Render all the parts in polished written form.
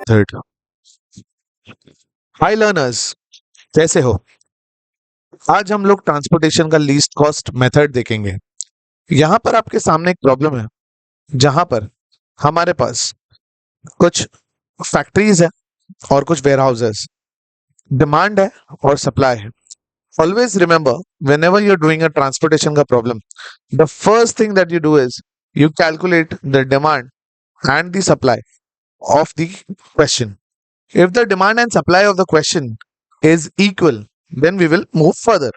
Third. हाय learners, कैसे हो? आज हम लोग ट्रांसपोर्टेशन का लीस्ट कॉस्ट मेथड देखेंगे। यहाँ पर आपके सामने एक प्रॉब्लम है, जहां पर हमारे पास कुछ फैक्ट्रीज है और कुछ वेयर हाउसेस, डिमांड है और सप्लाई है। Always remember, whenever you're doing a transportation का problem, the first thing that you do is you calculate the demand and the supply of the question. If the demand and supply of the question is equal, then we will move further.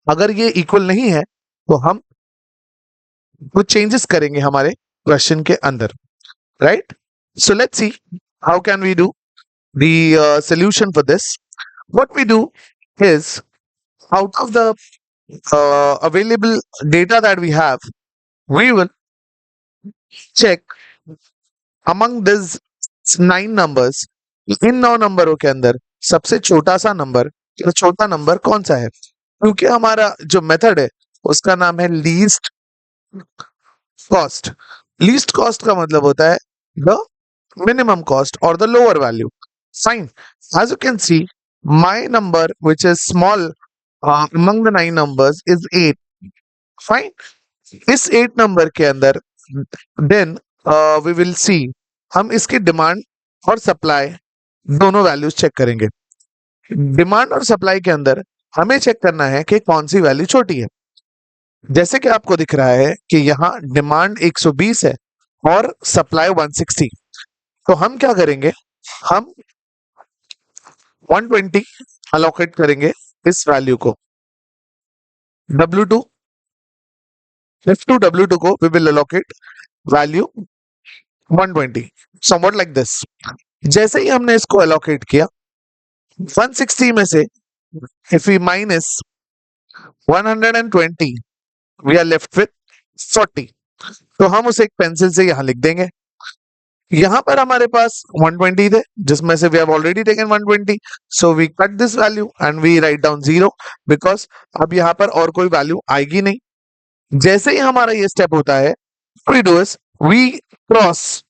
अगर ये equal नहीं है तो हम कुछ changes करेंगे हमारे question के अंदर, right? So let's see how can we do the solution for this. What we do is, out of the available data that we have, we will check among these 9 numbers, इन 9 नंबरों के अंदर सबसे छोटा सा number या छोटा number कौन सा है। क्योंकि हमारा जो मेथड है उसका नाम है लीस्ट कॉस्ट। लीस्ट कॉस्ट का मतलब होता है the minimum cost or the lower value. Fine. As you can see, my number, which is small among the 9 numbers, is 8. Fine. इस 8 नंबर के अंदर then we will see, हम इसकी demand और सप्लाई दोनों वैल्यूज चेक करेंगे। Demand और supply के अंदर हमें चेक करना है कि कौन सी वैल्यू छोटी है। जैसे कि आपको दिख रहा है कि यहाँ डिमांड 120 है और सप्लाई 160। तो हम क्या करेंगे, हम 120 अलोकेट करेंगे इस वैल्यू को। W2, F2 W2 को we will allocate value 120, somewhat like this. जैसे ही हमने इसको अलोकेट किया, 160 में से if we minus 120, we are left with 40. तो हम उसे एक पेंसिल से यहां लिख देंगे। यहां पर हमारे पास 120 थे, जिसमें से we have already taken 120, so we cut this value and we write down 0 because अब यहां पर और कोई वैल्यू आएगी नहीं। जैसे ही हमारा ये स्टेप होता है, we do is we cross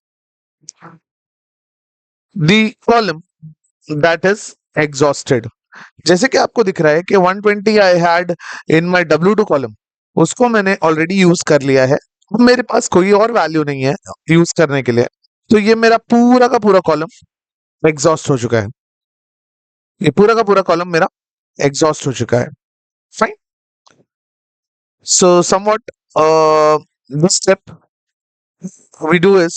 the column that is exhausted. जैसे कि आपको दिख रहा है कि 120 I had in my W2 column, उसको मैंने ऑलरेडी यूज कर लिया है। अब मेरे पास कोई और वैल्यू नहीं है यूज करने के लिए, तो ये मेरा पूरा का पूरा कॉलम एग्जॉस्ट हो चुका है। ये पूरा का पूरा कॉलम मेरा एग्जॉस्ट हो चुका है। Fine. So somewhat this step we do is,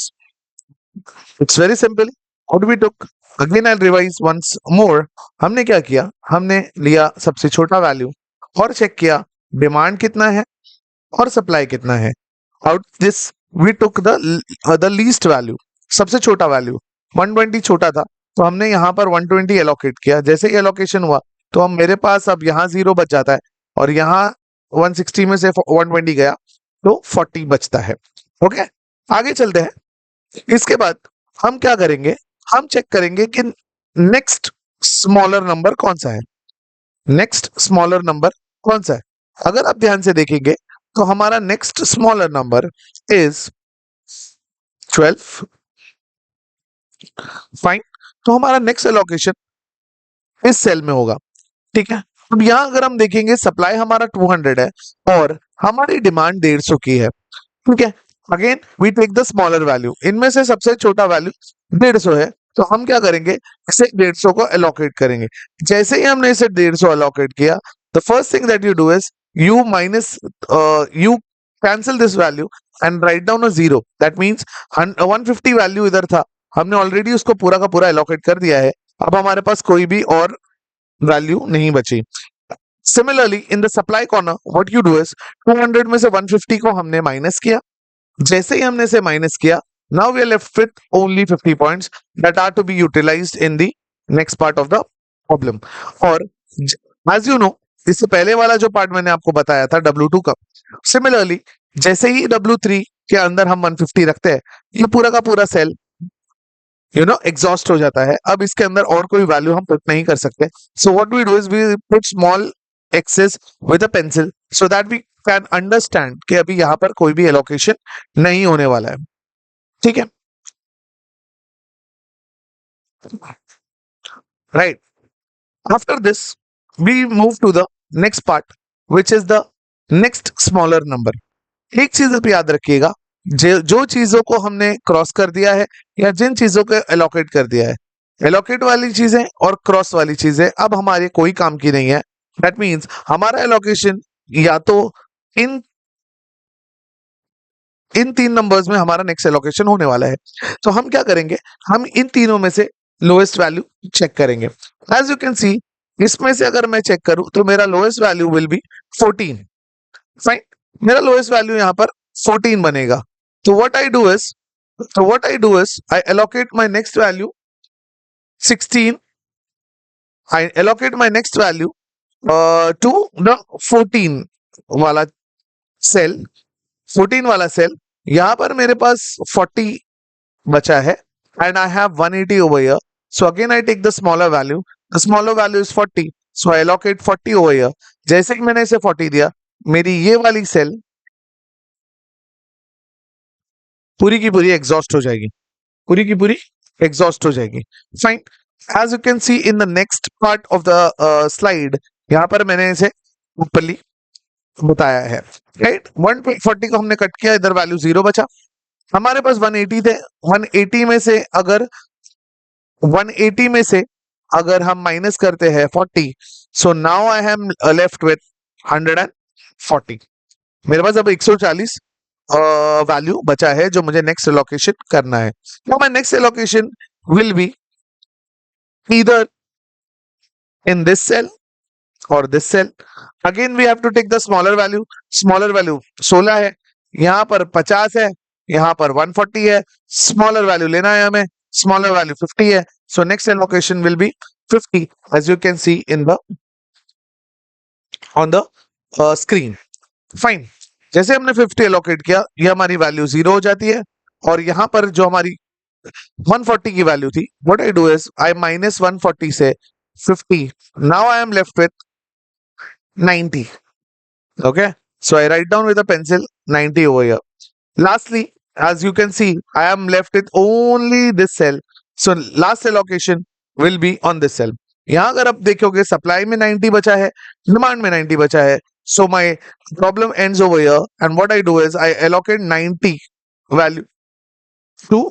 it's very simple. What we took, again I'll revise once more. हमने क्या किया, हमने लिया सबसे छोटा वैल्यू और चेक किया डिमांड कितना है और सप्लाई कितना है। Out this we took the least value, सबसे छोटा वैल्यू 120 छोटा था, तो हमने यहाँ पर 120 एलोकेट किया। जैसे ही एलोकेशन हुआ तो हम मेरे पास अब यहाँ 0 बच जाता है और यहाँ 160 में से 120 गया तो 40 बचता है। ओके, आगे चलते हैं। इसके बाद हम क्या करेंगे, हम चेक करेंगे कि नेक्स्ट स्मॉलर नंबर कौन सा है। नेक्स्ट स्मॉलर नंबर कौन सा है? अगर आप ध्यान से देखेंगे तो हमारा next smaller number is 12। Fine. तो हमारा नेक्स्ट एलोकेशन इस सेल में होगा, ठीक है। अब यहां अगर हम देखेंगे सप्लाई हमारा 200 है और हमारी डिमांड 150 की है, ठीक है। Again we take the smaller value, इनमें से सबसे छोटा वैल्यू 150 है, तो हम क्या करेंगे, इसे 150 को एलोकेट करेंगे। जैसे ही हमने इसे 150 एलोकेट किया, the first thing that you do is you minus you cancel this value and write down a 0। That means 150 value इधर था, हमने ऑलरेडी उसको पूरा का पूरा एलोकेट कर दिया है। अब हमारे पास कोई भी और वैल्यू नहीं बची। Similarly in the supply corner what you do is 200 में से 150 को हमने माइनस किया। जैसे ही हमने इसे माइनस किया, now we are left with only 50 points that are to be utilized in the next part of the problem. और as you know, इससे पहले वाला जो पार्ट मैंने आपको बताया था W2 का, सिमिलरली जैसे ही W3 के अंदर हम 150 रखते हैं, ये पूरा का पूरा सेल एग्जॉस्ट हो जाता है। अब इसके अंदर और कोई वैल्यू हम पुट नहीं कर सकते। So what we do is we put small access with a pencil so that we can understand कि अभी यहाँ पर कोई भी एलोकेशन नहीं होने वाला है, ठीक है, right. After this we move to the next part which is the next smaller number. एक चीज आप याद रखिएगा, जो चीजों को हमने क्रॉस कर दिया है या जिन चीजों को एलोकेट कर दिया है, एलोकेट वाली चीजें और क्रॉस वाली चीजें अब हमारे कोई काम की नहीं है। दैट मीन्स हमारा एलोकेशन या तो इन इन तीन नंबर्स में हमारा नेक्स्ट एलोकेशन होने वाला है। तो हम क्या करेंगे, हम इन तीनों में से लोएस्ट वैल्यू चेक करेंगे। एज यू कैन सी, इसमें से अगर मैं चेक करूं तो मेरा lowest value will be 14। Fine, मेरा लोएस्ट वैल्यू यहाँ पर 14 बनेगा। तो what I do is I allocate my next value 16, I allocate my next value to the 14 वाला सेल, 14 वाला सेल। यहाँ पर मेरे पास 40 बचा है and I have 180 over here. So again I take the smaller value. The smaller value is 40. So I allocate 40 over here. जैसे कि मैंने इसे 40 दिया, मेरी ये वाली सेल पूरी की पूरी एग्जॉस्ट हो जाएगी, पूरी की पूरी एग्जॉस्ट हो जाएगी। Fine, as you can see in the next part of the slide, यहाँ पर मैंने इसे ऊपरली बताया है, राइट। 140 को हमने कट किया, इधर वैल्यू 0 बचा, हमारे पास 180 थे। 180 में से अगर 180 में से अगर हम माइनस करते हैं 40, so now I am left with 140। मेरे पास अब 140 वैल्यू बचा है जो मुझे नेक्स्ट एलोकेशन करना है। तो my next allocation will be either in this cell और this cell. Again we have to take the smaller value. Smaller value 16 है, यहाँ पर 50 है, यहाँ पर 140 है। स्मॉलर वैल्यू लेना है हमें, स्मॉलर वैल्यू 50 है। So next allocation will be 50 as you can see in the on the screen. Fine, जैसे हमने 50 एलोकेट किया, ये हमारी वैल्यू 0 हो जाती है और यहाँ पर जो हमारी 140 की वैल्यू थी, what I do is I minus 140 से 50, now I am left with 90। Okay, so I write down with a pencil 90 over here. Lastly, as you can see, I am left with only this cell. So last allocation will be on this cell. यहाँ अगर आप देखोगे supply में 90 बचा है, demand में 90 बचा है, so my problem ends over here. And what I do is I allocate 90 value to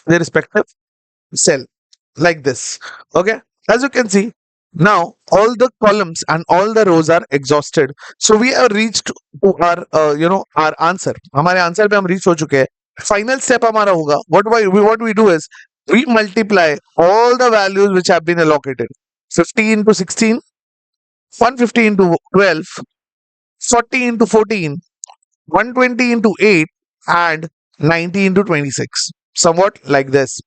the respective cell like this. Okay, as you can see, now all the columns and all the rows are exhausted. So we have reached to our our answer. हमारे answer पे हम reach हो चुके हैं। Final step हमारा होगा, what we do is we multiply all the values which have been allocated. 50 into 16, 150 into 12, 40 into 14, 120 into 8 and 90 into 26. Somewhat like this.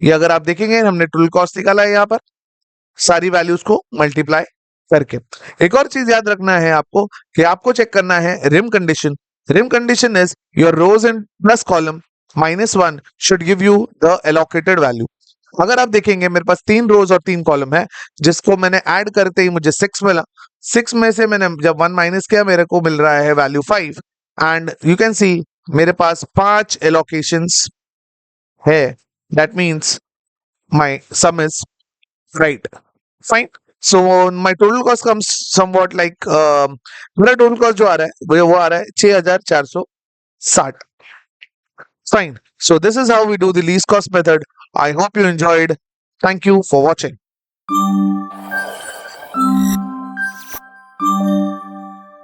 ये अगर आप देखेंगे हमने टोटल कॉस्ट निकाला है यहाँ पर सारी वैल्यूज को मल्टीप्लाई करके। एक और चीज याद रखना है आपको कि आपको चेक करना है rim condition. Rim condition is your rows in plus column -1 should give you the allocated value. अगर आप देखेंगे मेरे पास 3 रोज और 3 कॉलम है, जिसको मैंने ऐड करते ही मुझे 6 मिला। 6 में से मैंने जब 1 माइनस किया मेरे को मिल रहा है वैल्यू 5 एंड यू कैन सी मेरे पास 5 एलोकेशंस है। That means my some is right. Fine, so my total cost comes somewhat like मेरा टोटल कॉस्ट जो आ रहा है वो आ रहा है 6460। Fine. So this is how we do the least cost method. I hope you enjoyed. Thank you for watching.